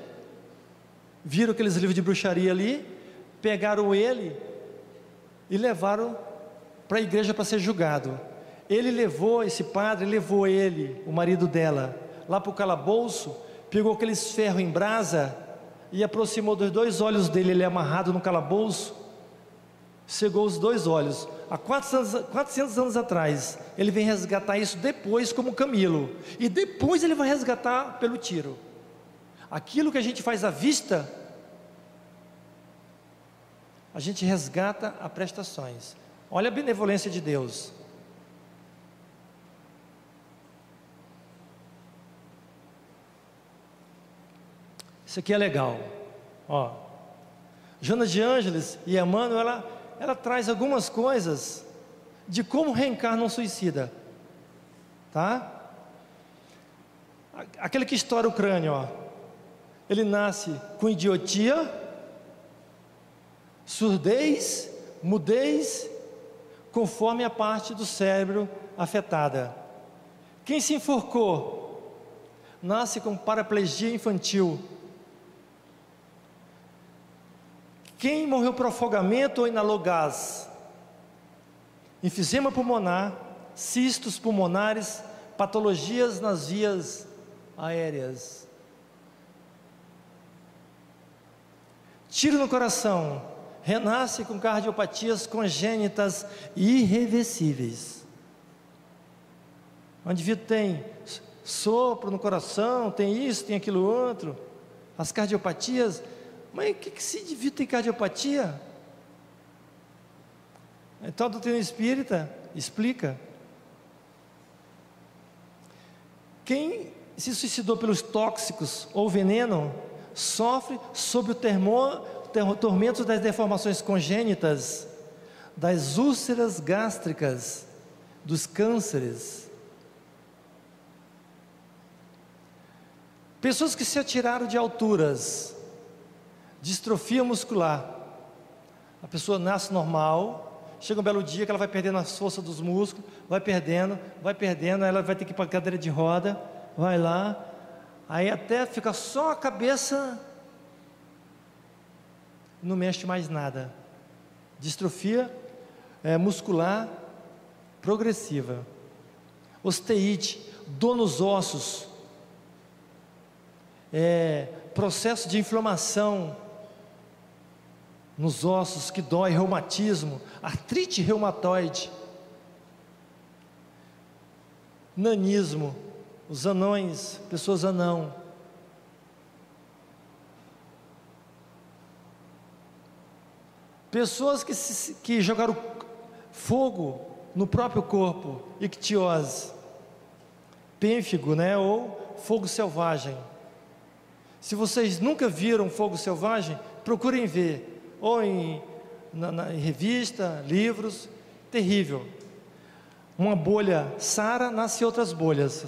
viram aqueles livros de bruxaria ali, pegaram ele e levaram para a igreja para ser julgado. Esse padre levou ele, o marido dela, lá para o calabouço, pegou aqueles ferros em brasa e aproximou dos 2 olhos dele, ele amarrado no calabouço, cegou os 2 olhos. Há 400 anos atrás, ele vem resgatar isso depois como Camilo, e depois ele vai resgatar pelo tiro. Aquilo que a gente faz à vista, a gente resgata a prestações. Olha a benevolência de Deus. Isso aqui é legal, ó. Joana de Ângeles e Emmanuel, ela traz algumas coisas de como reencarna um suicida, tá? Aquele que estoura o crânio, ó, ele nasce com idiotia, surdez, mudez, conforme a parte do cérebro afetada. Quem se enforcou, nasce com paraplegia infantil. Quem morreu por afogamento ou inalou gás, enfisema pulmonar, cistos pulmonares, patologias nas vias aéreas. Tiro no coração, renasce com cardiopatias congênitas e irreversíveis. O indivíduo tem sopro no coração, tem isso, tem aquilo outro, as cardiopatias. Mas o que esse indivíduo tem cardiopatia? Então a doutrina espírita explica. Quem se suicidou pelos tóxicos ou veneno, sofre sob o tormento das deformações congênitas, das úlceras gástricas, dos cânceres. Pessoas que se atiraram de alturas, distrofia muscular. A pessoa nasce normal, chega um belo dia que ela vai perdendo a força dos músculos, vai perdendo, aí ela vai ter que ir para a cadeira de roda, vai lá, aí até fica só a cabeça, não mexe mais nada. Distrofia muscular progressiva. Osteite, dor nos ossos, processo de inflamação nos ossos que dói, reumatismo, artrite reumatoide, nanismo, os anões, pessoas anão, pessoas que jogaram fogo no próprio corpo, ictiose, pênfigo, ou fogo selvagem. Se vocês nunca viram fogo selvagem, procurem ver, ou em revista, livros, terrível. Uma bolha sara, nasce outras bolhas,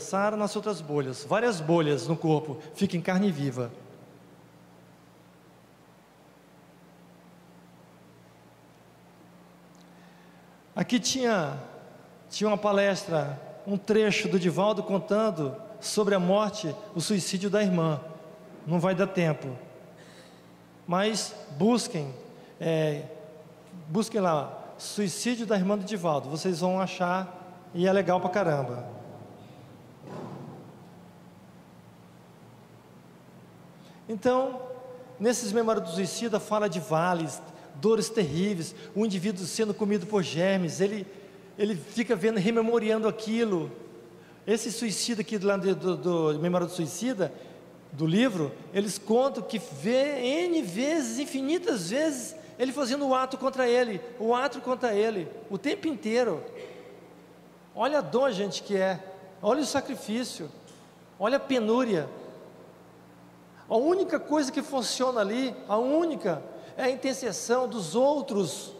várias bolhas no corpo, fica em carne viva. Aqui tinha uma palestra, um trecho do Divaldo contando sobre a morte, o suicídio da irmã. Não vai dar tempo, mas busquem lá, suicídio da irmã do Divaldo, vocês vão achar, e é legal pra caramba. Então, nesses Memórias do Suicida fala de vales, dores terríveis, o indivíduo sendo comido por germes, ele fica vendo, rememorando aquilo. Esse suicida aqui do Memória do Suicida, do livro, eles contam que vê N vezes, infinitas vezes, ele fazendo o ato contra ele, o tempo inteiro. Olha a dor, gente, que olha o sacrifício, olha a penúria. A única coisa que funciona ali, é a intercessão dos outros,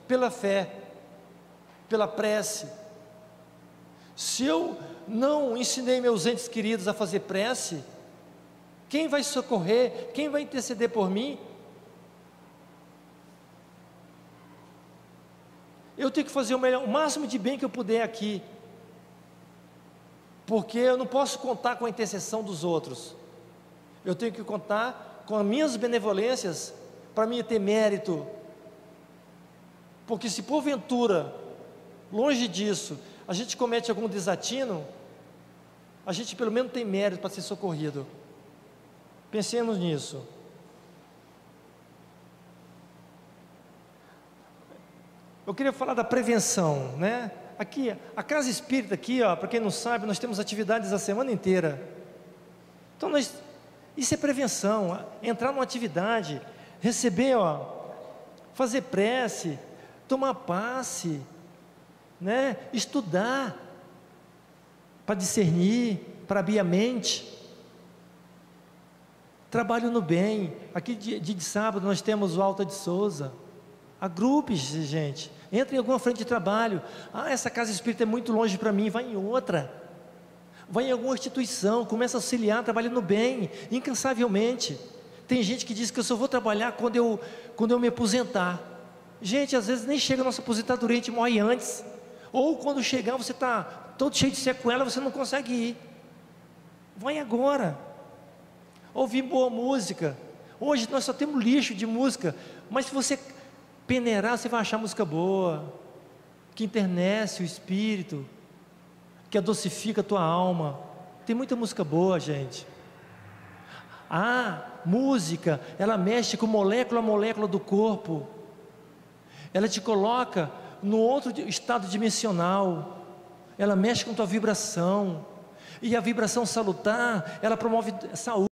pela fé, pela prece. Se eu não ensinei meus entes queridos a fazer prece, quem vai socorrer, quem vai interceder por mim? Eu tenho que fazer o máximo de bem que eu puder aqui, porque eu não posso contar com a intercessão dos outros, eu tenho que contar com as minhas benevolências, para mim ter mérito, porque se porventura, longe disso, a gente comete algum desatino, a gente pelo menos tem mérito para ser socorrido. Pensemos nisso. Eu queria falar da prevenção, Aqui, a Casa Espírita aqui, para quem não sabe, nós temos atividades a semana inteira. Então isso é prevenção, entrar numa atividade, receber, fazer prece, tomar passe, estudar, para discernir, para abrir a mente, trabalho no bem. Aqui dia de sábado nós temos o Alta de Souza, agrupe-se, gente, entre em alguma frente de trabalho. Essa casa espírita é muito longe para mim, vai em outra, vai em alguma instituição, começa a auxiliar, trabalha no bem, incansavelmente. Tem gente que diz que eu só vou trabalhar quando eu me aposentar. Gente, às vezes nem chega a nossa aposentadoria, a gente morre antes, ou quando chegar você está todo cheio de sequela, você não consegue ir. Vai agora, ouvir boa música. Hoje nós só temos lixo de música, mas se você peneirar, você vai achar música boa, que internece o espírito, que adocifica a tua alma. Tem muita música boa, gente. Música, ela mexe com molécula a molécula do corpo, ela te coloca no outro estado dimensional, ela mexe com tua vibração, e a vibração salutar, ela promove saúde.